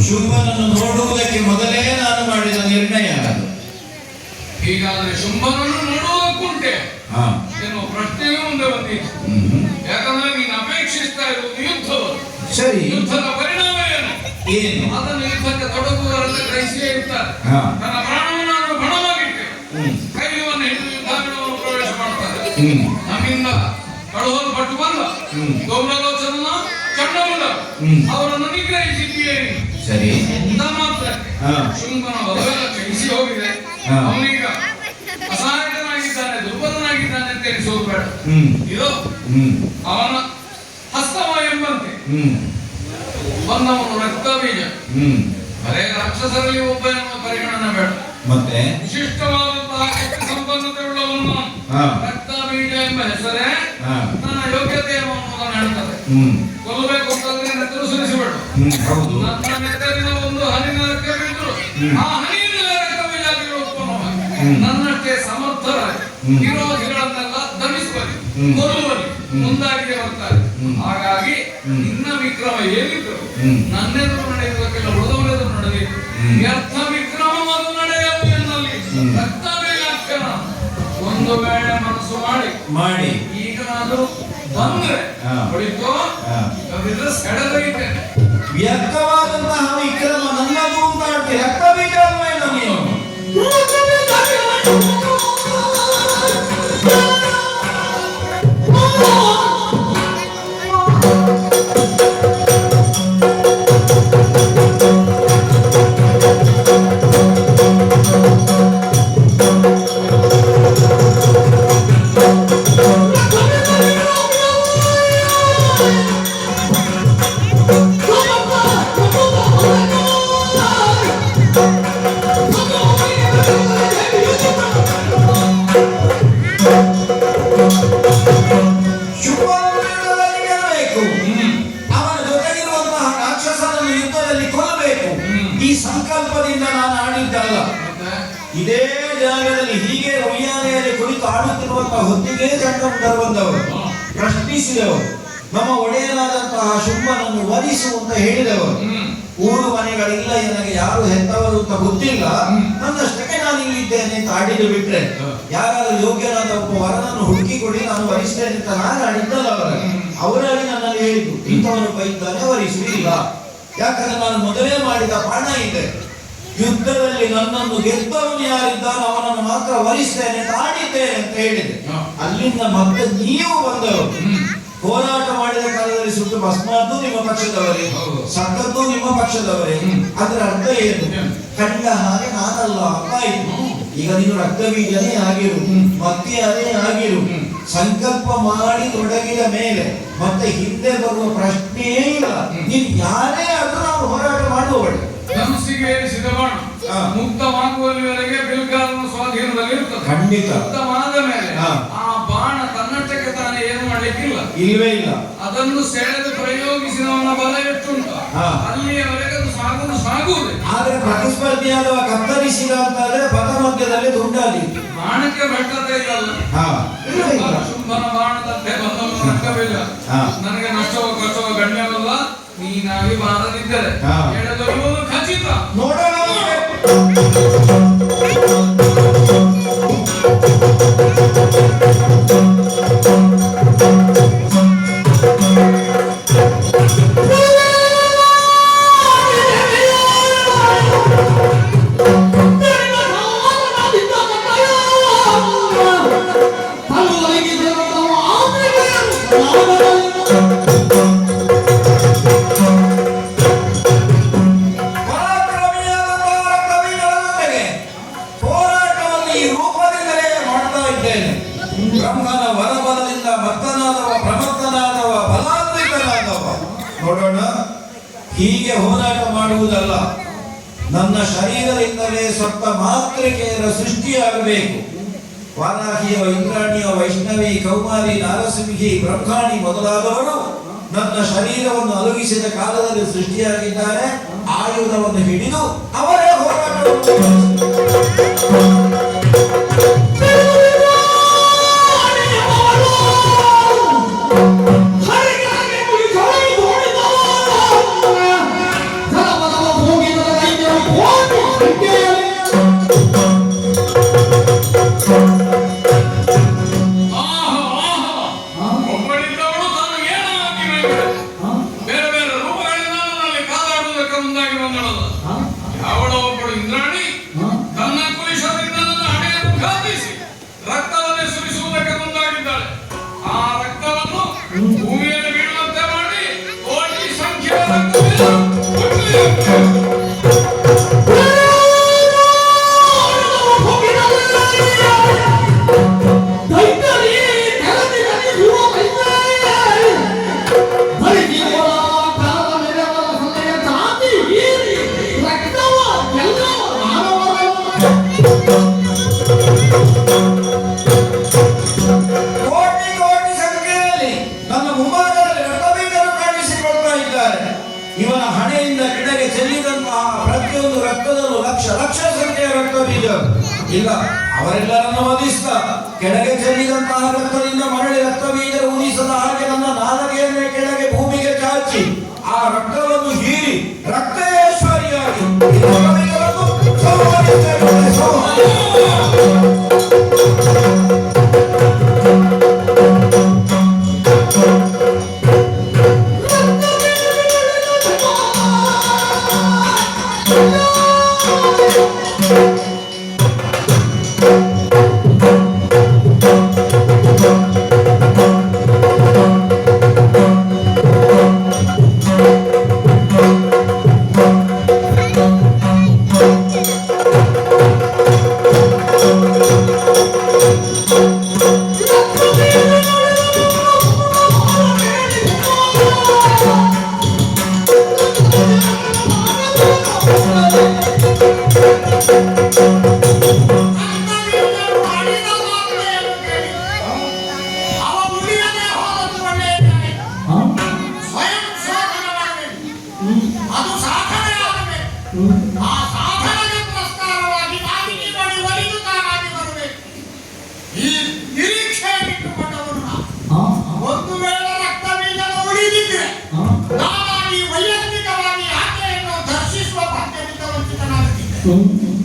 ಶುಂಭನನ್ನು ನೋಡುವುದಕ್ಕೆ ಮೊದಲೇ ನಾನು ಮಾಡಿದ ನಿರ್ಣಯ ಅದು. ಹೀಗಾದ್ರೆ ಶುಂಭನನ್ನು ನೋಡುವುದಕ್ಕುಂಟೆ ಎನ್ನುವ ಪ್ರಶ್ನೆಯೂ ಮುಂದೆ ಬಂದಿತ್ತು. ಯಾಕಂದ್ರೆ ನೀನು ಅಪೇಕ್ಷಿಸ್ತಾ ಇರುವುದು ಯುದ್ಧವನ್ನು. ಸರಿ, ಯುದ್ಧದ ಪರಿಣಾಮ ಏನು? ಅದನ್ನು ಯುದ್ಧಕ್ಕೆ ತೊಡಗುವವರೆಲ್ಲ ಗ್ರಹಿಸಿಯೇ ಇರ್ತಾರೆ. ತನ್ನ ಪ್ರಾಣವನ್ನು ನಾನು ಬಣವಾಗಿಟ್ಟೆ, ಕೈಲಿವನ್ನು ಹಿಡಿದು ಯುದ್ಧಾಂಗಣವನ್ನು ಪ್ರವೇಶ ಮಾಡ್ತಾರೆ. ನಮ್ಮಿಂದ ಕಳುಹಲ್ಪಟ್ಟು ಬಂದ ಗೌರಲೋಚನ ಚಂಡಮುಂಡ ಅವರನ್ನು ನಿಗ್ರಹಿಸಿದ್ದೀಯೇ. ಸರಿ, ಮಾತ್ರ ಶುಂಭನ ಬಲವೆಲ್ಲ ಕ್ಷಯಿಸಿ ಹೋಗಿದೆ. ಅವನೀಗ ಅಸಹಾಯಕನಾಗಿದ್ದಾನೆ, ದುರ್ಬಲನಾಗಿದ್ದಾನೆ ಅಂತ ಎನಿಸೋದು ಬೇಡ. ಇದು ಅವನ ಹಸ್ತವ ಎಂಬಂತೆ ಬಂದವನು ರಕ್ತ ಬೀಜ. ಬರೇ ರಾಕ್ಷಸರಲ್ಲಿ ಒಬ್ಬ ಎನ್ನುವ ಪರಿಗಣನೆ ಬೇಡ. ಮತ್ತೆ ವಿಶಿಷ್ಟವಾದಂತಹ ಸಂಪನ್ನತೆ ಉಳ್ಳವನು ರಕ್ತ ಬೀಜ ಎಂಬ ಹೆಸರೇ ನನ್ನ ಯೋಗ್ಯತೆ ಅನ್ನುವುದನ್ನು ಹೇಳ್ತದೆ. ಕೊಲ್ಲಬೇಕು ಅಂತಂದ್ರೆ ನೆತ್ತರು ಸುರಿಸಿಬೇಡ. ನನ್ನ ನೆತ್ತರಿನ ಒಂದು ಹನಿನ ರಕ್ತ ಬಿದ್ದರು ಆ ಹನಿಯಿಂದ ರಕ್ತ ಬೀಜ ಉತ್ಪನ್ನವಾಗಿ ನನ್ನಷ್ಟೇ ಸಮರ್ಥರಾಗಿ ವಿರೋಧಿಗಳನ್ನೆಲ್ಲ ದಮಿಸುವಲ್ಲಿ ಕೊಲ್ಲುವಲ್ಲಿ ಮುಂದಾಗಿಯೇ ಬರ್ತಾರೆ. ಹಾಗಾಗಿ ನಿನ್ನ ವಿಕ್ರಮ ಏನಿದ್ರು ನನ್ನೆದುರು ನಡೆಯುವುದಕ್ಕೆಲ್ಲ ಉಳಿದವರೆದುರು ನಡೆದಿತ್ತು. ವ್ಯರ್ಥ ವಿಕ್ರಮವನ್ನು ನಡೆಯಲು ಎನ್ನಲ್ಲಿ ರಕ್ತ ಬೀಜಾಕ್ಷರ ಒಂದು ವೇಳೆ ಮನಸ್ಸು ಮಾಡಿ ಈಗನಾದರೂ ಬಂದ್ರೆ ಹೊಳಿತು ಸೆಳೆದೊಯ್ತೇನೆ. ವ್ಯರ್ಥವಾದಂತಹ ವಿಕ್ರಮ ನನ್ನದು ಅಂತ ಹೇಳ್ತೀವಿ. ರಕ್ತ ಬೀಜ ಅಲ್ವೇ ನಮಗೆ ಸಂಕಲ್ಪದಿಂದ ನಾನು ಆಡಿದ್ದಲ್ಲ. ಇದೇ ಜಾಗದಲ್ಲಿ ಹೀಗೆ ಉಯ್ಯಾಲೆಯಲ್ಲಿ ಕುಳಿತು ಆಡುತ್ತಿರುವಂತಹ ಹೊತ್ತಿಗೆ ಚಂಡಮುಂಡರು ಬಂದವರು, ಪ್ರಶ್ನಿಸಿದವರು, ನಮ್ಮ ಒಡೆಯನಾದಂತಹ ಶುಂಭನನ್ನು ವರಿಸುವಂತ ಹೇಳಿದವರು. ಊರು ಮನೆಗಳಿಲ್ಲ, ನನಗೆ ಯಾರು ಹೆತ್ತವರು ಅಂತ ಗೊತ್ತಿಲ್ಲ, ನನ್ನಷ್ಟಕ್ಕೆ ನಾನು ಇಲ್ಲಿದ್ದೇನೆ ಅಂತ ಆಡಿದ್ದು ಬಿಟ್ರೆ ಯಾರಾದ್ರೂ ಯೋಗ್ಯನಾದ ಒಬ್ಬ ವರನನ್ನು ಹುಡುಕಿ ಕೊಡಿ, ನಾನು ವರಿಸ್ತೇನೆ ಅಂತ ನಾನು ಆಡಿದ್ದಲ್ಲ. ಅವರಾಗಿ ನನ್ನಲ್ಲಿ ಹೇಳಿದ್ದು, ಇಂಥವನು ಬೈತಾನೆ ವರಿಸುವುದಿಲ್ಲ. ಯಾಕಂದ್ರೆ ನಾನು ಮೊದಲೇ ಮಾಡಿದ ಪಾಠ ಇದೆ, ಯುದ್ಧದಲ್ಲಿ ನನ್ನನ್ನು ಗೆದ್ದವನು ಯಾರಿದ್ದಾನೋ ಅವನನ್ನು ಮಾತ್ರ ವರಿಸ್ತೇನೆ ಅಂತ ಆಡಿದ್ದೇನೆ ಅಂತ ಹೇಳಿದೆ. ಅಲ್ಲಿಂದ ಮತ್ತೆ ನೀವು ಬಂದವರು ಹೋರಾಟ ಮಾಡಿದ ಕಾಲದಲ್ಲಿ ಸುಟ್ಟು ಭಸ್ಮಾದ್ದು ನಿಮ್ಮ ಪಕ್ಷದವರೇ, ಸತ್ತದ್ದು ನಿಮ್ಮ ಪಕ್ಷದವರೇ. ಅದರ ಅರ್ಥ ಏನು? ಕಂಡ ಹಾಗೆ ನಾನಲ್ಲ ಅಂತ ಆಯ್ತು. ಈಗ ನೀನು ರಕ್ತ ಬೀಜನೇ ಆಗಿರು, ಮತ್ತೆ ಅದೇ ಆಗಿರು. ಸಂಕಲ್ಪ ಮಾಡಿ ತೊಡಗಿದ ಮೇಲೆ ಮತ್ತೆ ಹಿಂದೆ ಬರುವ ಪ್ರಶ್ನೆಯೇ ಇಲ್ಲ. ನೀನು ಯಾರೇ ಆದ್ರೂ ನಾವು ಹೋರಾಟ ಮಾಡುವವಳು. ಧನುಸ್ಸಿಗೆ ಏರಿಸಿದ ಬಾಣ ಮುಕ್ತವಾಗುವಲ್ಲಿವರೆಗೆ ಬಿಲ್ಗಾಲನ ಸ್ವಾಧೀನದಲ್ಲಿ ಇರ್ತದೆ. ಖಂಡಿತ. ಮುಕ್ತವಾದ ಮೇಲೆ ಆ ಬಾಣ ತನ್ನಷ್ಟಕ್ಕೆ ತಾನೇ ಏನು ಮಾಡ್ಲಿಕ್ಕಿಲ್ಲ, ಇಲ್ವೇ ಇಲ್ಲ. ಅದನ್ನು ಸೆಳೆದು ಪ್ರಯೋಗಿಸಿದವನ ಬಲ ಎಷ್ಟುಂಟು ಅಲ್ಲಿಯವರೆಗೆ ಅದು ಸಾಗುವುದೇ. ಆದ್ರೆ ಪ್ರತಿಸ್ಪರ್ಧಿಯಾದವ ಕತ್ತರಿಸಿದ ಅಂತಾದ್ರೆ ಪಥ ಮಧ್ಯದಲ್ಲಿ ದುಂಡಾದಿ ಬಾಣಕ್ಕೆ ಬೆಟ್ಟತೆ ಇಲ್ಲಲ್ಲ. ಶುಂಭನ ಬಾಣದಂತೆ ಬಂದವನು ರಕ್ತವಿಲ್ಲ. ನನಗೆ ನಷ್ಟವೋ ಕಷ್ಟವೋ ಗಣ್ಯವಲ್ಲ. ನೀನಾಗಿ ಬಾರದಿದ್ದರೆ ಎಳೆದೊಯ್ಯುವುದು ಖಚಿತ. ನೋಡೋಣ. ಬ್ರಹ್ಮನ ವರಬಲದಿಂದ ಭಕ್ತನಾದವ, ಪ್ರಮತ್ತನಾದವ, ಬಲಾನ್ವಿತನಾದವ. ನೋಡೋಣ, ಹೀಗೆ ಹೋರಾಟ ಮಾಡುವುದಲ್ಲ. ನನ್ನ ಶರೀರದಿಂದಲೇ ಸಪ್ತ ಮಾತೃಕೆಯರ ಸೃಷ್ಟಿಯಾಗಬೇಕು. ವಾರಾಹಿಯ, ಇಂದ್ರಾಣಿಯ, ವೈಷ್ಣವಿ, ಕೌಮಾರಿ, ನಾರಸಿಂಹಿ, ಬ್ರಹ್ಮಾಣಿ ಮೊದಲಾದವರು ನನ್ನ ಶರೀರವನ್ನು ಅಲುಗಿಸಿದ ಕಾಲದಲ್ಲಿ ಸೃಷ್ಟಿಯಾಗಿದ್ದಾರೆ. ಆಯುಧವನ್ನು ಹಿಡಿದು ಅವರೇ ಹೋರಾಟವನ್ನು ಒಬ್ಬಳಿದ್ದವಳು ತಾನು ಏನಾಗಿ ಬೇರೆ ಬೇರೆ ರೂಪಗಳಿಂದ ನನ್ನಲ್ಲಿ ಕಾದಾಡುವುದಕ್ಕೆ ಮುಂದಾಗಿ ಬಂದಳಲ್ಲ. ಅವಳು ಒಬ್ಬಳು ಇಂದ್ರಾಣಿ ತನ್ನ ಕುಲಿಶದಿಂದ ನನ್ನ ಹಣೆಯನ್ನು ಘಾತಿಸಿ ರಕ್ತವನ್ನೇ ಸುರಿಸುವುದಕ್ಕೆ ಮುಂದಾಗಿದ್ದಾಳೆ. ಆ ರಕ್ತವನ್ನು ಭೂಮಿಯಲ್ಲಿ ಬೀಳುವಂತೆ ಮಾಡಿ ಕೋಟಿ ಸಂಖ್ಯೆಯ ಕೋಟಿ ಕೋಟಿ ಸಂಖ್ಯೆಯಲ್ಲಿ ನನ್ನ ಮುಂಭಾಗದಲ್ಲಿ ರಕ್ತಬೀಜರು ಕಾಣಿಸಿಕೊಳ್ತಾ ಇದ್ದಾರೆ. ಇವನ ಹಣೆಯಿಂದ ಕೆಳಗೆ ಚೆಲ್ಲಿದಂತಹ ಪ್ರತಿಯೊಂದು ರಕ್ತದಲ್ಲೂ ಲಕ್ಷ ಲಕ್ಷ ಸಂಖ್ಯೆಯ ರಕ್ತಬೀಜ. ಇಲ್ಲ, ಅವರೆಲ್ಲರನ್ನು ವಧಿಸ್ತಾ ಕೆಳಗೆ ಚೆಲ್ಲಿದಂತಹ ರಕ್ತದಿಂದ ಮರಳಿ ರಕ್ತಬೀಜರು ಉಣಿಸದ ಹಾಗೆ ನನ್ನ ನಾಲಗೆಯನ್ನೇ ಕೆಳಗೆ ಭೂಮಿಗೆ ಚಾಚಿ ಆ ರಕ್ತವನ್ನು ಹೀರಿ ರಕ್ತೇಶ್ವರಿಯಾಗಿ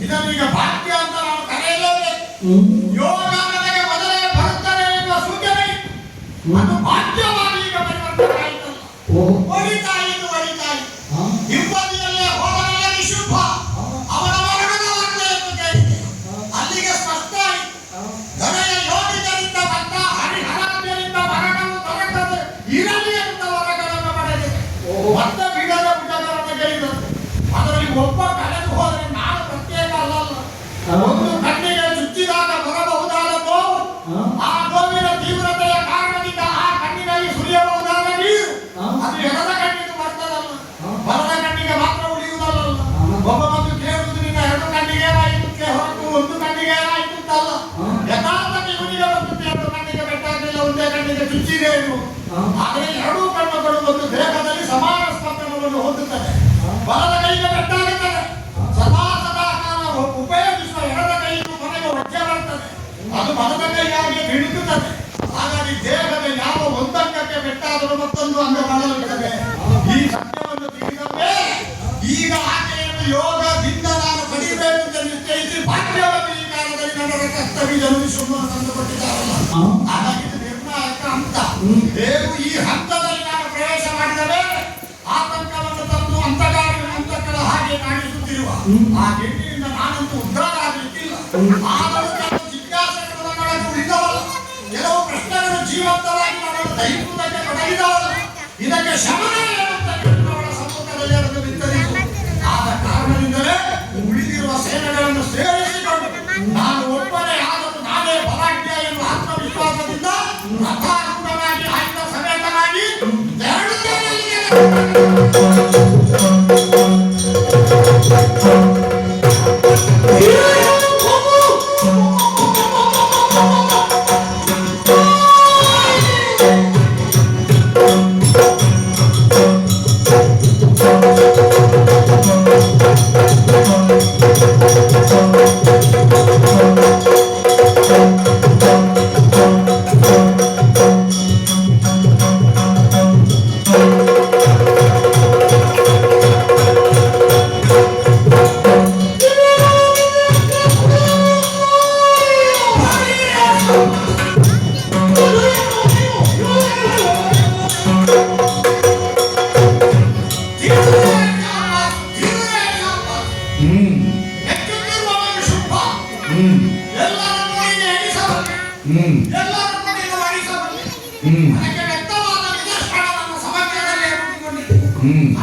ಇದನ್ನೀಗ ಭಾಗ್ಯ ಅಂತ ನಾವು ಕರೆಯಲೇಬೇಕು. ಯೋಗ ನನಗೆ ಮೊದಲೇ ಬರುತ್ತದೆ ಎನ್ನುವ ಸೂಚನೆ ಅದು ಭಾಗ್ಯವಾಗಿ ಈಗ ಪರಿವರ್ತನೆ ಆಯಿತಲ್ಲ. ಒಳಿತಾಯಿತು ಒಳಿತಾಯಿತು. ಹಿಂಬದಿಯಲ್ಲೇ ಹೋಗಲ್ಲ ನಿಶುಭ ಅವನ ಮರಣದ ವಾರ್ತೆಯನ್ನು ಕೇಳಿದೆ. ಅಲ್ಲಿಗೆ ಸ್ಪಷ್ಟ ಆಯಿತು. ದೊರೆಯ ಯೋಗಿಗಳಿಂದ ಬಂದ ಹರಿಹರಾಜ್ಯರಿಂದ ಮರಣವು ದೊರಕದೆ ಇರಲಿ ಅಂತ ವರಗಳನ್ನು ಪಡೆದಿದೆ. ಮತ್ತೆ ಬಿಡದ ಬಿಡದವನ್ನು ಕೇಳಿದರು. ಅದರಲ್ಲಿ ಒಬ್ಬ ಕಳೆದು ಹೋದರೆ ನಾನು ಪ್ರತ್ಯೇಕ ಅಲ್ಲಲ್ಲ. ಒಂದು ಕಣ್ಣಿಗೆ ಚುಚ್ಚಿದಾಗ ಬರಬಹುದಾದ ನೋವು, ಆ ನೋವಿನ ತೀವ್ರತೆಯ ಕಾರಣದಿಂದ ಆ ಕಣ್ಣಿನಲ್ಲಿ ಸುರಿಯಬಹುದಾದ ನೀರು ಅದು ಎಡದ ಕಣ್ಣಿಗೆ ಬರ್ತದಲ್ಲ, ಬಲದ ಕಣ್ಣಿಗೆ ಮಾತ್ರ ಉಳಿಯುವುದಲ್ಲ. ಒಬ್ಬ ಬಂದು ಕೇಳುವುದು ನಿನ್ನ ಎರಡು ಕಣ್ಣಿಗೆ ಏನಾಯಿತು ಹೊರತು ಒಂದು ಕಣ್ಣಿಗೆ ಏನಾಯಿತು ಅಂತಲ್ಲ. ಯಥಾರ್ಥಕ್ಕೆ ಇವನಿಗೆ ಬರ್ತದೆ ಎರಡು ಕಣ್ಣಿಗೆ ಬೆಟ್ಟಾಗಲಿಲ್ಲ, ಒಂದೇ ಕಣ್ಣಿಗೆ ಚುಚ್ಚಿದೆ ಎಂದು. ಆದರೆ ಎರಡೂ ಕಣ್ಣುಗಳು ಒಂದು ದೇಹದಲ್ಲಿ ಸಮಾನ ಸ್ಪಂದನವನ್ನು ಹೊಂದುತ್ತದೆ. ಬಲದ ಕೈಗೆ ಬೆಟ್ಟಾಗುತ್ತದೆ, ಸದಾ ಸದಾ ಕಾಲ ಉಪಯೋಗಿಸುವ ಎಡದ ಕೈಗೂ ಕೊನೆಗೆ ವಜ್ರ ಬರ್ತದೆ, ಅದು ಬಲದ ಕೈಯಾಗಿ ಬಿಡುತ್ತದೆ. ಹಾಗಾಗಿ ದೇಹದ ಯಾವ ಒಂದಂಗಕ್ಕೆ ಬೆಟ್ಟಾದರೂ ಮತ್ತೊಂದು ಅಂಗ ಮಾಡಲಿರುತ್ತದೆ. ಈ ಸತ್ಯವನ್ನು ತಿಳಿದ ಮೇಲೆ ಈಗ ಆಕೆಯನ್ನು ಯೋಗದಿಂದ ನಾನು ಪಡಿಬೇಕು ಅಂತ ನಿಶ್ಚಯಿಸಿ ಭಾಗ್ಯವನ್ನು ಈ ಕಾಲದಲ್ಲಿ ನನ್ನ ಕರ್ತವ್ಯ ಶುಭ ತಂದುಕೊಟ್ಟಿದ್ದಾರಲ್ಲ. ಹಾಗಾಗಿ ಇದು ನಿರ್ಣಾಯಕ ಹಂತ. ಹೇಗೂ ಈ ಹಂತದಲ್ಲಿ ನಾನು ಪ್ರವೇಶ ಮಾಡಿದ ಮೇಲೆ ಆತಂಕವನ್ನು ತಂದು ಅಂತಕಗಳ ಹಾಗೆ ಕಾಣಿಸುತ್ತಿರುವ ಆ ಹೆಣ್ಣಿನಿಂದ ನಾನಂತೂ ಉದ್ಧಾರ ಆಗಲಿಕ್ಕಿಲ್ಲ. ಆದರೂ ಕೆಲವು ಜಿಜ್ಞಾಸೆಗಳು ನನ್ನೊಳಗೆ ಉಳಿದವಲ್ಲ, ಕೆಲವು ಪ್ರಶ್ನೆಗಳು ಜೀವಂತವಾಗಿ ನನ್ನನ್ನು ದಹಿಸುವುದಕ್ಕೆ ತೊಡಗಿದವಲ್ಲ. ಇದಕ್ಕೆ ಶಮನ ಏನಂತ ಅವಳ ಸಮ್ಮುಖದಲ್ಲಿ ಅದನ್ನು ಬಿತ್ತರಿಸು. ಆದ ಕಾರಣದಿಂದಲೇ ಉಳಿದಿರುವ ಸೇನೆಗಳನ್ನು ಸೇರಿಸಿಕೊಂಡು ನಾನು ಒಬ್ಬನೇ ಆದರೂ ನಾನೇ ಬಲಾಢ್ಯ ಎಂಬ ಆತ್ಮವಿಶ್ವಾಸದಿಂದ ರಥಾರೂಢನಾಗಿ ಆಯುಧ ಸಮೇತನಾಗಿ ಅದಕ್ಕೆ ವ್ಯಕ್ತವಾದ ನಿದರ್ಶನವನ್ನು ಸಮಗ್ರದಲ್ಲಿ ರೂಪಿಸಿಕೊಂಡಿದೆ.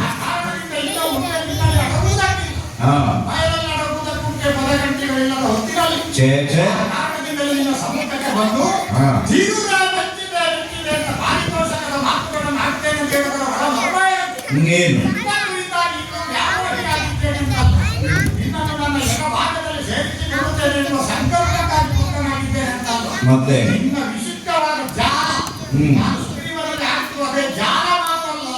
ಆ ಕಾರಣದಿಂದ ಈಗ ಮುಂದೆ ನಿನ್ನಲ್ಲಿ ಅಡಗುವುದಕ್ಕಿಲ್ಲ. ಹಾ ಬಯಲಲ್ಲಿ ಅಡಗುವುದಕ್ಕೆ ಪದಗಂಟೆಗಳಿಲ್ಲದ ಹೊತ್ತಿನಲ್ಲಿ ಛೇ ಛೇ ಆ ಕಾರಣದಿಂದಲೇ ನಿನ್ನ ಸಮ್ಮುಖಕ್ಕೆ ಬಂದು ಹಾ. ತೀವ್ರ ಬೆಚ್ಚಿದೆ ಅಂತ ಪಾರಿತೋಷಕದ ಮಾತುಗಳನ್ನು ಆಗ್ತೇನೆ ಅಂತ ಹೇಳಿದ್ರೆ ಬಹಳ ಮರ್ಮ ಇರುತ್ತೆ. ಹಿಂಗೇನು ನಿನ್ನ ಕುರಿತಾಗಿ ಇನ್ನೊಂದು ಯಾವಾಗಿದ್ದೇನೆ ಅಂತಲ್ಲ, ನಿನ್ನನ್ನು ನನ್ನ ಎಡಭಾಗದಲ್ಲಿ ಸೇರಿಸಿಕೊಳ್ಳುತ್ತೇನೆ ಎನ್ನುವ ಸಂಕಲ್ಪಕ್ಕಾಗಿ ಭಕ್ತನಾಗಿದ್ದೇನೆ ಅಂತಲ್ಲ. ಮತ್ತೆ ನಿನ್ನ ವಿಶಿಷ್ಟವಾದ ಜಾಲ ನಾನು ಸುಗ್ರೀವನಲ್ಲಿ ಆಗ್ತಿರುವ ಅದೇ ಜಾಲ ಮಾತಲ್ಲ,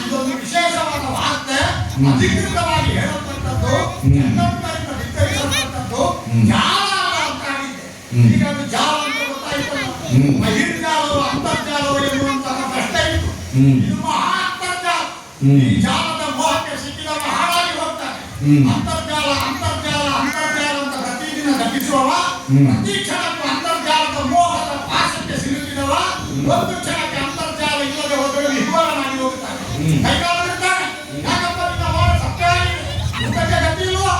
ಇದೊಂದು ವಿಶೇಷವಾದ ವಾರ್ತೆ, ಅಧಿಕೃತವಾಗಿ ಹೇಳಲ್ಪಟ್ಟದ್ದು, ಎಲ್ಲರಿಗೂ ವಿತರಿಸಲ್ಪಟ್ಟದ್ದು ಜಾಲ ಅಲ್ಲ ಅಂತ ಆಗಿದೆ. ಈಗ ಅದು ಜಾಲ ಅಂತ ಗೊತ್ತಾಯ್ತಲ್ಲ, ಬಹಿರ್ಜಾಲವು ಅಂತರ್ಜಾಲವು ಎನ್ನುವಂತಹ ಪ್ರಶ್ನೆ ಇತ್ತು. ಇದು ಮಹಾ ಅಂತರ್ಜಾಲ. ಈ ಜಾಲದ ಮೋಹಕ್ಕೆ ಸಿಕ್ಕಿದವ ಹಾಳಾಗಿ ಹೋಗ್ತಾನೆ. ಅಂತರ್ಜಾಲ ಅಂತರ್ಜಾಲ ಅಂತರ್ಜಾಲ ಅಂತ ಪ್ರತಿದಿನ ದಟ್ಟಿಸುವವ, ಪ್ರತಿ ಕ್ಷಣಕ್ಕೂ ಅಂತರ್ಜಾಲದ ಮೋಹದ ಪಾಶಕ್ಕೆ ಸಿಲುಕಿದವ, ಒಂದು ಕ್ಷಣಕ್ಕೆ ಅಂತರ್ಜಾಲ ಇಲ್ಲದೆ ಹೋದರೆ ವಿಹ್ವಲನಾಗಿ ಹೋಗ್ತಾನೆ. ಕೈಗಾಲಿರ್ತಾನೆ. ಯಾಕಪ್ಪ ನಿನ್ನ ಮೋಹ ಸತ್ಯ ಆಗಿದೆ, ಊಟಕ್ಕೆ ಗತಿ ಇಲ್ವಾ,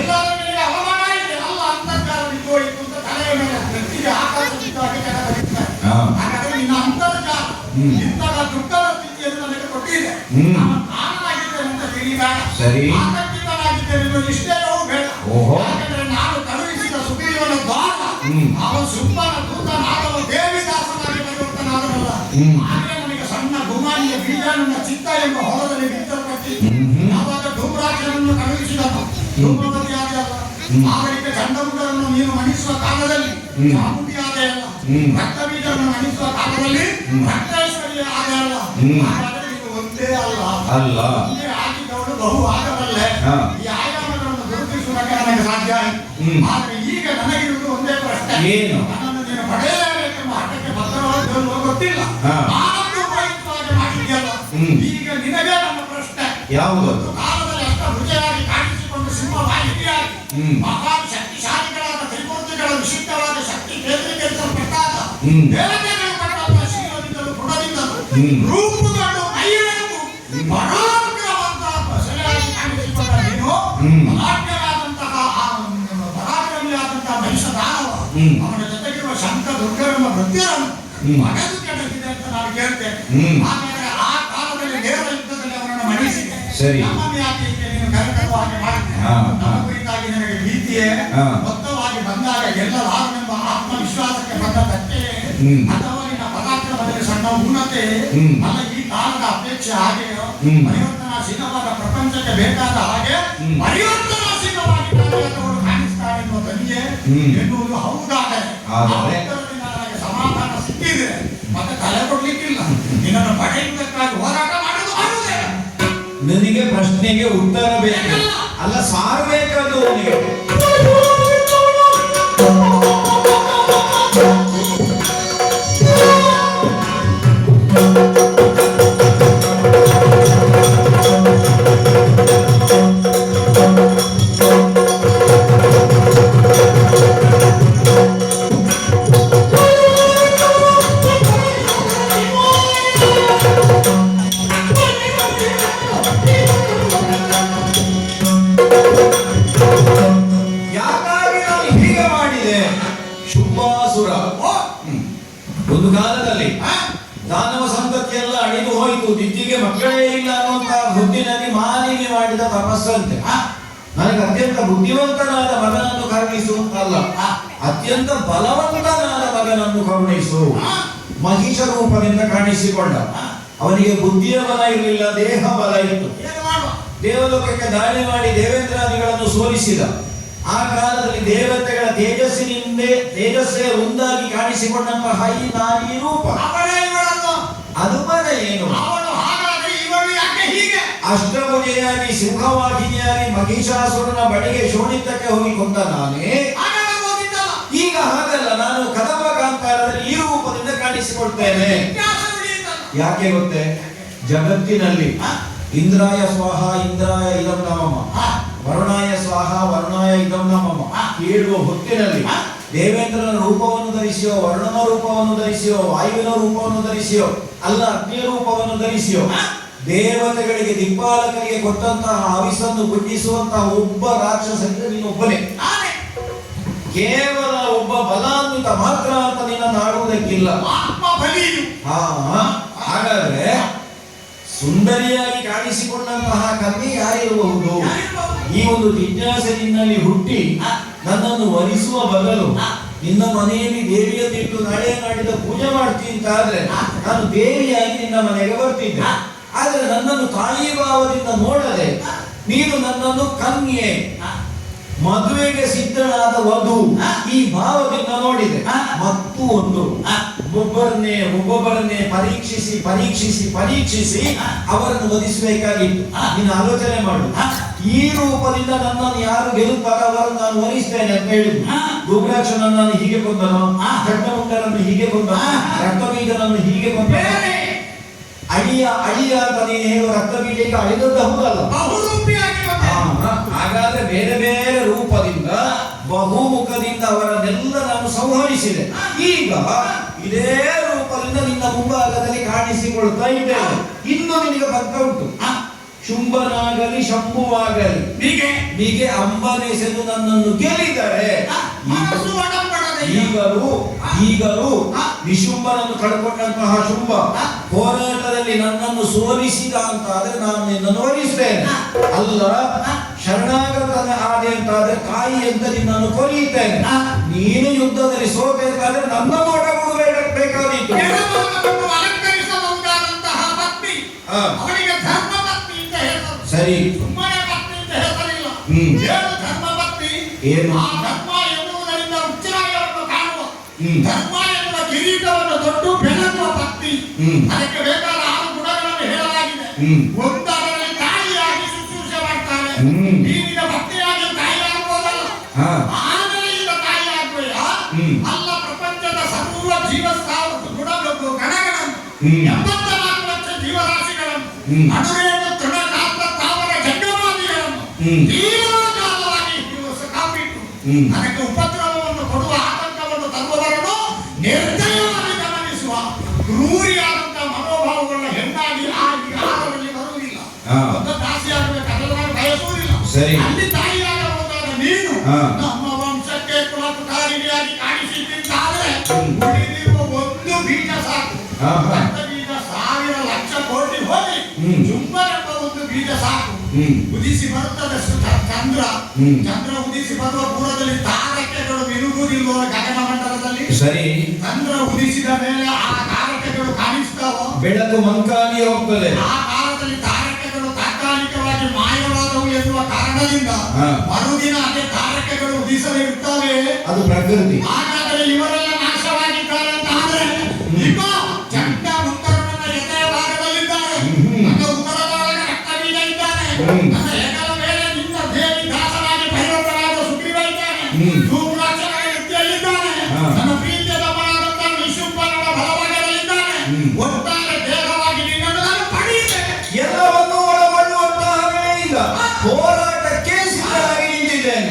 ಎಲ್ಲಾದ್ರೂ ನಿನಗೆ ಅವಮಾನ ಇದೆ, ಅಲ್ಲ ಅಂತರ್ಜಾಲ ಬಿದ್ದೋಯಿತು ಅಂತ ತಲೆಯ ಮೇಲೆ ವ್ಯಕ್ತಿಗೆ ಆಕಾಶ ಬಿದ್ದಾಗಿ ಜನ ಬರೀತಾರೆ. ಹಾಗಾದ್ರೆ ನಿನ್ನ ಅಂತರ್ಜಾಲ ಇಂತಹ ದುಃಖದ ಸ್ಥಿತಿಯನ್ನು ನನಗೆ ಕೊಟ್ಟಿದೆ. ನಾನು ಕಾರಣನಾಗಿದ್ದೇನೆ ಅಂತ ತಿಳಿಬೇಡ, ಸರಿ. ಆತಂಕಿತನಾಗಿದ್ದೇನೆ ಎನ್ನುವ ನಿಶ್ಚಯವೂ ಬೇಡ. ಓಹೋ. ಯಾಕಂದ್ರೆ ನಾನು ಕಳುಹಿಸಿದ ಸುಗ್ರೀವನ ದ್ವಾರ ಅವನ ಸುಬ್ಬನ ದೂತನಾದವ ದೇವಿದಾಸನಾಗಿ ಪರಿವರ್ತನಾದನಲ್ಲ. ಆಗಲೇ ನನಗೆ ಸಣ್ಣ ಗುಮಾನಿಯ ಬೀಜ ನನ್ನ ಚಿತ್ತ ಎಂಬ ಹೊಲದಲ್ಲಿ ಬಿತ್ತಲ್ಪಟ್ಟಿತ್ತು. ಯಾವಾಗ ಧೂಮ್ರಾಕ್ಷನನ್ನು ಕಳುಹಿಸಿದನು, ಧೂಮ್ರವತಿ ಆದೆಯಲ್ಲ, ಆವಳಿಕೆ ಚಂಡಮುಂಡರನ್ನು ನೀನು ಮಣಿಸುವ ಕಾಲದಲ್ಲಿ ಚಾಮುಂಡಿ ಆದೆಯಲ್ಲ, ರಕ್ತ ಬೀಜವನ್ನು ಮಣಿಸುವ ಕಾಲದಲ್ಲಿ ರಕ್ತೇಶ್ವರಿ ಆದೆಯಲ್ಲ. ಹಾಗಾದ್ರೆ ನೀನು ಒಂದೇ ಅಲ್ಲ, ಅಲ್ಲ ಒಂದೇ ಆಗಿದ್ದವಳು ಬಹು ಆಗಬಲ್ಲೆ. ಹಾ. ಈ ಆಯಾಮಗಳನ್ನು ಗುರುತಿಸುವುದಕ್ಕೆ ನನಗೆ ಸಾಧ್ಯ ಆಯಿತು. ಆದ್ರೆ ಈಗ ನನಗಿರುವುದು ಒಂದೇ ಪ್ರಶ್ನೆ, ಏನು? ನನ್ನನ್ನು ನೀನು ಪಡೆಯಲೇಬೇಕೆಂಬ ಹಠಕ್ಕೆ ಭದ್ರವಾದ ಗೊತ್ತಿಲ್ಲ. ಹಾ. ನಾನಂತೂ ಪ್ರಯುಕ್ತವಾಗಿ ಮಾಡಿದ್ಯಲ್ಲ, ಈಗ ನಿನಗೆ ನನ್ನ ಪ್ರಶ್ನೆ ಯಾವುದು? ಒಂದು ಕಾಲದಲ್ಲಿ ಅಷ್ಟಭುಜೆಯಾಗಿ ಕಾಣಿಸಿಕೊಂಡು ಸಿಂಹವಾಹಿನಿಯಾಗಿ ಮಹಾ ಶಕ್ತಿಶಾಲಿಗಳಾದ ತ್ರಿಮೂರ್ತಿಗಳ ವಿಶಿಷ್ಟವಾದ ಶಕ್ತಿ ಕೇಂದ್ರೀಕರಿಸಲ್ಪಟ್ಟಾಗ ದೇವತೆಗಳು ಪಟ್ಟಂತ ಶೀಲದಿಂದಲೂ ಗುಣದಿಂದಲೂ ರೂಪುಗೊಂಡು ಮೈಯೆಂದು ಬಡೋಗ್ರವಂತಹ ಬಸಳೆಯಾಗಿ ಕಾಣಿಸಿಕೊಂಡ ನೀನು ಬಲಾಢ್ಯರಾದಂತಹ ಪರಾಕ್ರಮಿಯಾದಂತಹ ಮಹಿಷದಾನವ ಅವನ ಜೊತೆಗಿರುವ ಶಂಕ ದುರ್ಗರೆಂಬ ವೃತ್ತಿಯನ್ನು ಮಗದು ಕೆಡಗಿದೆ ಅಂತ ನಾನು ಕೇಳ್ತೇನೆ. ಹಾಗಾದ್ರೆ ಆ ಕಾಲದಲ್ಲಿ ನೇರ ಯುದ್ಧದಲ್ಲಿ ಅವರನ್ನು ಮಣಿಸಿದೆ. ಸರಿ. ನಮ್ಮನ್ನು ಯಾಕೆ ಹೀಗೆ ನೀನು ಕರೆತರುವಾಗಿ ಮಾಡಿದೆ? ನಮ್ಮ ಕುರಿತಾಗಿ ನನಗೆ ಭೀತಿಯೇ ಮೊತ್ತವಾಗಿ ಬಂದಾಗ ಗೆಲ್ಲಲಾರನೆಂಬ ಆತ್ಮವಿಶ್ವಾಸಕ್ಕೆ ಬಂದ ಧಕ್ಕೆಯೇ, ಅಥವಾ ನಿನ್ನ ಪರಾಕ್ರಮದಲ್ಲಿ ಸಣ್ಣ ಉನ್ನತೆ ಅಲ್ಲ ಈ ಕಾಲದ ಅಪೇಕ್ಷೆ ಹಾಗೆಯೋ? ಪರಿವರ್ತನಾಶೀಲವಾದ ಪ್ರಪಂಚಕ್ಕೆ ಬೇಕಾದ ಹಾಗೆ ಪರಿವರ್ತನಾಶೀಲವಾಗಿ ಕಾರ್ಯದವರು ಕಾಣಿಸ್ತಾರೆ ಎನ್ನುವ ಧ್ವನಿಯೇ ಎನ್ನುವುದು ಹೌದಾದರೆ ಉತ್ತರದಿಂದ ನನಗೆ ಸಮಾಧಾನ ಸಿಕ್ಕಿದೆ. ಮತ್ತೆ ತಲೆ ಕೊಡ್ಲಿಕ್ಕಿಲ್ಲ, ನಿನ್ನನ್ನು ಪಡೆಯುವುದಕ್ಕಾಗಿ ಹೋರಾಟ ಮಾಡೋದು ಮಾಡುವುದೇ. ನನಗೆ ಪ್ರಶ್ನೆಗೆ ಉತ್ತರ ಬೇಕು, ಅಲ್ಲ ಸಾರಬೇಕಾದ್ರು ಅವನಿಗೆ. ಯಾಕಾಗಿ ನಾನು ಹೀಗೆ ಮಾಡಿದೆ? ಶುಭಾಸುರ ಒಂದು ಕಾಲದಲ್ಲಿ ದಾನವ ಸಂತತಿಯೆಲ್ಲ ಅಳಿದು ಹೋಯಿತು, ದಿದ್ದಿಗೆ ಮಕ್ಕಳೇ ಇಲ್ಲ ಅನ್ನುವಂತಹ ಬುದ್ಧಿನಲ್ಲಿ ಮಾಲಿನ್ಯ ಮಾಡಿದ ತಪಸ್ಸಂತೆ. ನನಗೆ ಅತ್ಯಂತ ಬುದ್ಧಿವಂತನಾದ ಮಗನನ್ನು ಕರುಣಿಸು ಅಂತಲ್ಲ, ಅತ್ಯಂತ ಬಲವಂತನಾದ ಮಗನನ್ನು ಕರುಣಿಸು. ಮಹಿಷ ರೂಪದಿಂದ ಕಾಣಿಸಿಕೊಂಡ. ಅವನಿಗೆ ಬುದ್ಧಿಯ ಬಲ ಇರಲಿಲ್ಲ, ದೇಹ ಬಲ ಇತ್ತು. ದೇವಲೋಕಕ್ಕೆ ದಾಳಿ ಮಾಡಿ ದೇವೇಂದ್ರಾದಿಗಳನ್ನು ಸೋಲಿಸಿದ. ಆ ಕಾಲದಲ್ಲಿ ದೇವತೆಗಳ ತೇಜಸ್ಸೇ ಒಂದಾಗಿ ಕಾಣಿಸಿಕೊಂಡಂತಹ ಈ ನಾರಿ ರೂಪ. ಅನುಮಾನ ಏನು? ಅಷ್ಟಭುಜೆಯಾಗಿ ಸಿಂಹವಾಹಿನಿಯಾಗಿ ಮಹಿಷಾಸುರನ ಬಳಿಗೆ ಶೋಣಿತಕ್ಕೆ ಹೋಗಿ ಕೊಂದ ನಾನೇ. ಈಗ ಹಾಗಲ್ಲ, ನಾನು ಕದಮ ಕಾಂತಾರದಲ್ಲಿ ಈ ರೂಪದಿಂದ ಕಾಣಿಸಿಕೊಳ್ತೇನೆ. ಯಾಕೆ ಗೊತ್ತೇ? ಜಗತ್ತಿನಲ್ಲಿ ಇಂದ್ರಾಯ ಸ್ವಾಹ ಇಂದ್ರಾಯ ಇದಂ ನಮಃ, ವರುಣಾಯ ಸ್ವಾಹ ವರುಣಾಯ ಇದಂ ನಮಃ ಕೇಳುವ ಹೊತ್ತಿನಲ್ಲಿ ದೇವೇಂದ್ರನ ರೂಪವನ್ನು ಧರಿಸಿಯೋ, ವರುಣನ ರೂಪವನ್ನು ಧರಿಸಿಯೋ, ವಾಯುವಿನ ರೂಪವನ್ನು ಧರಿಸಿಯೋ, ಅಲ್ಲ ಅಗ್ನಿಯ ರೂಪವನ್ನು ಧರಿಸಿಯೋ, ದೇವತೆಗಳಿಗೆ ದಿಕ್ಪಾಲಕರಿಗೆ ಕೊಟ್ಟಂತಹ ಹವಿಸನ್ನು ಬುದ್ಧಿಸುವಂತಹ ಒಬ್ಬ ರಾಕ್ಷಸನಿಗೆ ನೀನೊಬ್ಬನೇ. ಕೇವಲ ಒಬ್ಬ ಬಲಾನ್ವಿತ ಮಾತ್ರ ಅಂತ ನಿನ್ನ ಆಡುವುದಕ್ಕಿಲ್ಲ. ಆತ್ಮ ಬಲಿಯು ಹಾ ಹಾಗಾದ್ರೆ ಸುಂದರಿಯಾಗಿ ಕಾಣಿಸಿಕೊಂಡಂತಹ ಕನ್ಯೆ ಯಾರಿರಬಹುದು? ಈ ಒಂದು ಜಿಜ್ಞಾಸೆಯಲ್ಲಿ ಹುಟ್ಟಿ ನನ್ನನ್ನು ವರಿಸುವ ಬದಲು ನಿನ್ನ ಮನೆಯಲ್ಲಿ ದೇವಿಯನ್ನಿಟ್ಟು ನಾಳೆ ನಾಡಿದ ಪೂಜೆ ಮಾಡ್ತೀನಿ ಅಂತ ಆದ್ರೆ ನಾನು ದೇವಿಯಾಗಿ ನಿನ್ನ ಮನೆಗೆ ಬರ್ತಿದ್ದೆ. ಆದ್ರೆ ನನ್ನನ್ನು ತಾಯಿ ಭಾವದಿಂದ ನೋಡದೆ ನೀನು ನನ್ನನ್ನು ಕನ್ಯೆ, ಮದುವೆಗೆ ಸಿದ್ಧನಾದ ವಧು ಈ ಭಾವದಿಂದ ನೋಡಿದೆ. ಮತ್ತು ಒಂದು ಒಬ್ಬೊಬ್ಬರನ್ನೇ ಪರೀಕ್ಷಿಸಿ ಅವರನ್ನು ವಧಿಸಬೇಕಾಗಿತ್ತು. ನೀನು ಆಲೋಚನೆ ಮಾಡು. ಈ ರೂಪದಿಂದ ನನ್ನನ್ನು ಯಾರು ಗೆಲ್ಲುತ್ತಾರೋ ಅವರನ್ನು ನಾನು ವರಿಸ್ತೇನೆ ಅಂತ ಹೇಳಿದ್ರು. ರುದ್ರಾಕ್ಷನನ್ನು ನಾನು ಹೀಗೆ ಕೊಂದನು, ಖಡ್ಗಮುಂಡನನ್ನು ಹೀಗೆ ಕೊಂದನು, ರಕ್ತಬೀಜನನ್ನು ಹೀಗೆ ಕೊಂದನು. ಅಳಿಯ ಅಂತ ನೀನು ಹೇಳುವ ರಕ್ತಬೀಜಕ್ಕೆ ಅಳಿದದ್ದು ಹೌದಲ್ಲ? ಹಾಗಾದ್ರೆ ಬೇರೆ ಬೇರೆ ರೂಪದಿಂದ ಬಹುಮುಖದಿಂದ ಅವರನ್ನೆಲ್ಲ ನಾನು ಸಂಹರಿಸಿದೆ. ಈಗ ಇದೇ ರೂಪದಿಂದ ನಿನ್ನ ಮುಂಭಾಗದಲ್ಲಿ ಕಾಣಿಸಿಕೊಳ್ತಾ ಇದ್ದೇನೆ. ಇನ್ನು ನಿನಗೆ ಬರ್ತಾ ಉಂಟು. ಶುಂಭನಾಗಲಿ ಶಂಭುವಾಗಲಿ ಹೀಗೆ ಅಂಬನೆಸೆದು ನನ್ನನ್ನು ಗೆಲ್ಲಿದರೆ ಈಗಲೂ ವಿಶುಂಭನನ್ನು ಕಳ್ಕೊಂಡಂತಹ ಶುಂಭ ಹೋರಾಟದಲ್ಲಿ ನನ್ನನ್ನು ಸೋಲಿಸಿದ ಅಂತ ಆದ್ರೆ ನಾನು ನಿನ್ನನ್ನು ವರಿಸ್ತೇನೆ. ಅಲ್ಲ ಶರಣಾಗತನ ಆದೆ ಅಂತ ಆದ್ರೆ ತಾಯಿ ಅಂತ ನಿನ್ನನ್ನು ಕೊಲಿಯುತ್ತೇನೆ. ನೀನು ಯುದ್ಧದಲ್ಲಿ ಸೋತೆ ಅಂತಾದ್ರೆ ನನ್ನನ್ನು ಒಡಗೂಡಬೇಕಾದೀತು. ಸರಿ, ಏನು ಧರ್ಮ ಎನ್ನುವ ಕಿರೀಟವನ್ನು ತೊಟ್ಟು ಬೆಳಗುವ ಭಕ್ತಿ. ಅದಕ್ಕೆ ಬೇಕಾದ 6 ಗುಣಗಳನ್ನು ಹೇಳಲಾಗಿದೆ. ಒಂದು ಅದರಲ್ಲಿ ತಾಯಿಯಾಗಿ ಶುಶ್ರೂಷೆ ಮಾಡ್ತಾಳೆ. ನೀನಿನ ಭಕ್ತಿಯಾಗಿ ತಾಯಿಯಾಗುವುದಲ್ಲ, ಆದರೆ ಈಗ ತಾಯಿಯಾಗುವೆಯ ಅಲ್ಲ. ಪ್ರಪಂಚದ ಸರ್ವ ಜೀವ ಗುಣಗಳು ಗಣಗಳನ್ನು 74 ಲಕ್ಷ ಜೀವರಾಶಿಗಳನ್ನು ಅನುರೇನು ತೃಣಕಾಂತ ತಾವರ ಜಂಗಮಾದಿಗಳನ್ನು ತೀವ್ರಕಾಲವಾಗಿ ಕಾಪಿಟ್ಟು ಅದಕ್ಕೆ ಉಪದ್ರವವನ್ನು ಕೊಡುವ ಆತಂಕವನ್ನು ತರುವವರನ್ನು ನಿರ್ದಯವಾಗಿ ಗಮನಿಸುವ ಕ್ರೂರಿಯಾದಂತಹ ಮನೋಭಾವಗಳನ್ನ ಹೆಣ್ಣಾಗಿ ಆಗಿ ಆದರಲ್ಲಿ ಬರುವುದಿಲ್ಲ. ಒಂದು ದಾಸಿಯಾಗಬೇಕಾದ್ರೆ ನಾನು ಬಯಸುವುದಿಲ್ಲ. ಅಲ್ಲಿ ತಾಯಿಯಾಗಬಹುದಾದ ನೀನು ನಮ್ಮ ವಂಶಕ್ಕೆ ಕುಲಕಾರಿಣಿಯಾಗಿ ಕಾಣಿಸಿದ್ದಾದ್ರೆ ಉಳಿದಿರುವ ಒಂದು ಬೀಜ ಸಾಕು. ಬೀಜ 1000 ಲಕ್ಷ ಕೋಟಿ ಹೋಗಿ ಚುಂಬನೆಂಬ ಒಂದು ಬೀಜ ಸಾಕು. ಉದಿಸಿ ಬರುತ್ತದೆ ಚಂದ್ರ ಉದಿಸಿ ಬರುವ ಪೂರ್ವದಲ್ಲಿ ತಾರಕೆಗಳು ಮಿನುಗುವುದಿಲ್ವ ಗಗನ ಮಂಡಲದಲ್ಲಿ? ಸರಿ, ಚಂದ್ರ ಉದಿಸಿದ ಮೇಲೆ ಆ ತಾರಕೆಗಳು ಕಾಣಿಸ್ತಾವೋ? ಬೆಳಕು ಮಂಕಾಗಿ ಹೋಗ್ತದೆ. ಆ ಕಾಲದಲ್ಲಿ ತಾರಕೆಗಳು ತಾತ್ಕಾಲಿಕವಾಗಿ ಮಾಯವಾದವು ಎನ್ನುವ ಕಾರಣದಿಂದ ಮರುದಿನ ಅದೇ ತಾರಕೆಗಳು ಉದಿಸಲು ಇರ್ತವೆ. ಅದು ಪ್ರಕೃತಿ. ಹಾಗಾದರೆ ಇವರೆಲ್ಲ ನಾಶವಾಗಿದ್ದಾರೆ ಅಂತ ಆದ್ರೆ ಈಗ ಚಂಡ ಉತ್ತರನ ಎದೆಯ ಭಾಗದಲ್ಲಿದ್ದಾರೆ. ನನ್ನ ಉತ್ತರದೊಳಗೆ ರಕ್ತಬೀಜ ಇದ್ದಾನೆ. ನನ್ನ ಹೆಗಲ ಮೇಲೆ ನಿನ್ನ ದೇವಿ ದಾಸನಾಗಿ ಪರಿವರ್ತನಾದ ಸುಗ್ರೀವ ಇದ್ದಾನೆ. ಧೂಮ್ರಾಕ್ಷನ ವ್ಯಕ್ತಿಯಲ್ಲಿದ್ದಾನೆ. ನನ್ನ ಪ್ರೀತಿಯ ತಮ್ಮನಾದಂತಹ ವಿಶುಂಭನ ಬಲಭಾಗದಲ್ಲಿದ್ದಾನೆ. ಒಟ್ಟಾರೆ ದೇಹವಾಗಿ ನಿನ್ನನ್ನು ನಾನು ಪಡೆಯುತ್ತೇನೆ. ಎಲ್ಲವನ್ನೂ ಒಳಗೊಳ್ಳುವಂತಹ ಇಲ್ಲ ಹೋರಾಟಕ್ಕೆ ಸಿದ್ಧರಾಗಿ ನಿಂತಿದ್ದೇನೆ.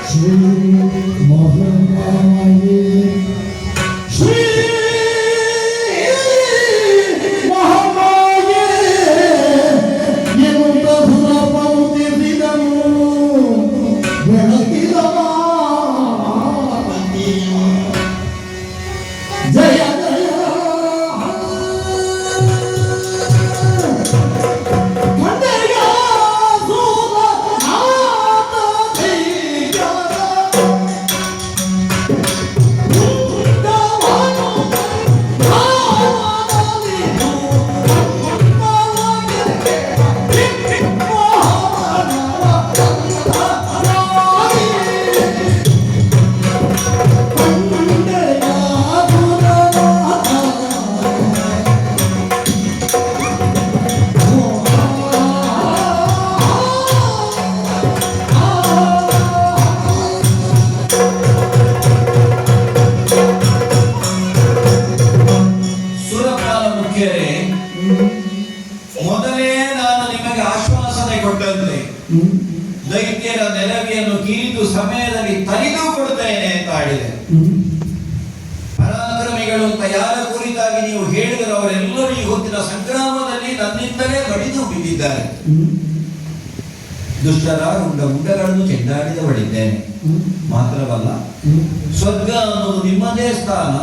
Shri Mahamaya ಸಮಯದಲ್ಲಿ ತರಿದು ಕೊಡ್ತೇನೆ ಅಂತ ಆಡಿದೆ. ಪರಾಕ್ರಮಿಗಳು ಅಂತ ಯಾರ ಕುರಿತಾಗಿ ನೀವು ಹೇಳಿದರೆ ಅವರೆಲ್ಲರೂ ಈ ಹೊತ್ತಿನ ಸಂಗ್ರಾಮದಲ್ಲಿ ನನ್ನಿಂದಲೇ ಬಡಿದು ಬಿದ್ದಿದ್ದಾರೆ. ದುಷ್ಟರ ಉಂಡಗಳನ್ನು ಚೆಂಡಾಡಿದವಳಿದ್ದೇನೆ. ಮಾತ್ರವಲ್ಲ, ಸ್ವರ್ಗ ಅನ್ನೋದು ನಿಮ್ಮದೇ ಸ್ಥಾನ.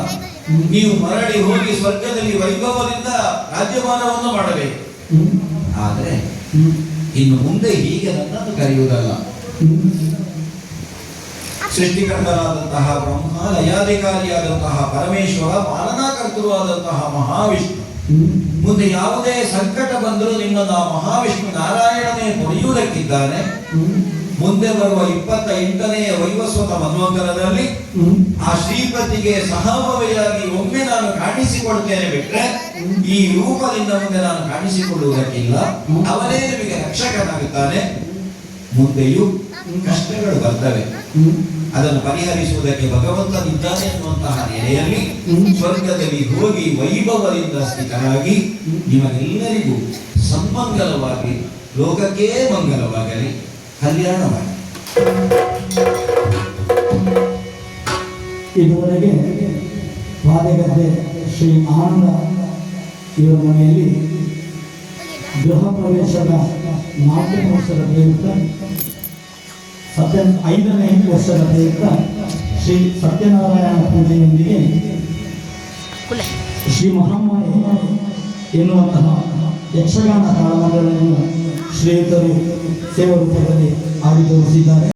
ನೀವು ಮರಳಿ ಹೋಗಿ ಸ್ವರ್ಗದಲ್ಲಿ ವೈಭವದಿಂದ ರಾಜ್ಯಭಾರವನ್ನು ಮಾಡಬೇಕು. ಆದರೆ ಇನ್ನು ಮುಂದೆ ಹೀಗೆ ನನ್ನನ್ನು ಕರೆಯುವುದಲ್ಲ. ಸೃಷ್ಟಿಕರ್ತನಾದಂತಹ ಬ್ರಹ್ಮ, ಲಯಾಧಿಕಾರಿಯಾದಂತಹ ಪರಮೇಶ್ವರ, ಪಾಲನಾಕರ್ತೃವಾದಂತಹ ಮಹಾವಿಷ್ಣು, ಮುಂದೆ ಯಾವುದೇ ಸಂಕಟ ಬಂದರೂ ನಿಮ್ಮನ್ನು ಆ ಮಹಾವಿಷ್ಣು ನಾರಾಯಣನೇ ಪಡೆಯುವುದಕ್ಕಿದ್ದಾನೆ. ಮುಂದೆ ಬರುವ 28ನೇ ವೈವಸ್ವತ ಮನ್ವಂತರದಲ್ಲಿ ಆ ಶ್ರೀಪತಿಗೆ ಸಹಭಾಗಿಯಾಗಿ ಒಮ್ಮೆ ನಾನು ಕಾಣಿಸಿಕೊಳ್ತೇನೆ ಬಿಟ್ರೆ ಈ ರೂಪದಿಂದ ಮುಂದೆ ನಾನು ಕಾಣಿಸಿಕೊಳ್ಳುವುದಕ್ಕಿಲ್ಲ. ಅವನೇ ನಿಮಗೆ ರಕ್ಷಕನಾಗುತ್ತಾನೆ. ಮುಂದೆಯೂ ಕಷ್ಟಗಳು ಬರ್ತವೆ, ಅದನ್ನು ಪರಿಹರಿಸುವುದಕ್ಕೆ ಭಗವಂತನಿದ್ದಾನೆ ಎನ್ನುವಂತಹ ನೆಲೆಯಲ್ಲಿ ಸ್ವರ್ಗದಲ್ಲಿ ಹೋಗಿ ವೈಭವದಿಂದ ಸ್ಥಿತರಾಗಿ ನಿಮಗೆಲ್ಲರಿಗೂ ಸನ್ಮಂಗಲವಾಗಿ, ಲೋಕಕ್ಕೇ ಮಂಗಲವಾಗಲಿ, ಕಲ್ಯಾಣವಾಗಿ. ಇದುವರೆಗೆ ವಾದಗದ್ದೆ ಶ್ರೀ ಆನಂದ ಇವರ ಮನೆಯಲ್ಲಿ ಗೃಹ ಪ್ರವೇಶದ 4ನೇ ವರ್ಷದ ಪ್ರಯುಕ್ತ 5ನೇ ವರ್ಷದ ಪ್ರಯುಕ್ತ ಶ್ರೀ ಸತ್ಯನಾರಾಯಣ ಪೂಜೆಯೊಂದಿಗೆ ಶ್ರೀ ಮಹಾಮಾಯಿ ಎನ್ನುವಂತಹ ಯಕ್ಷಗಾನ ತಾಳಮಂಡಲವನ್ನು ಶ್ರೀಯುತರು ಸೇವಾ ರೂಪದಲ್ಲಿ ಆಡಿ ತೋರಿಸಿದ್ದಾರೆ.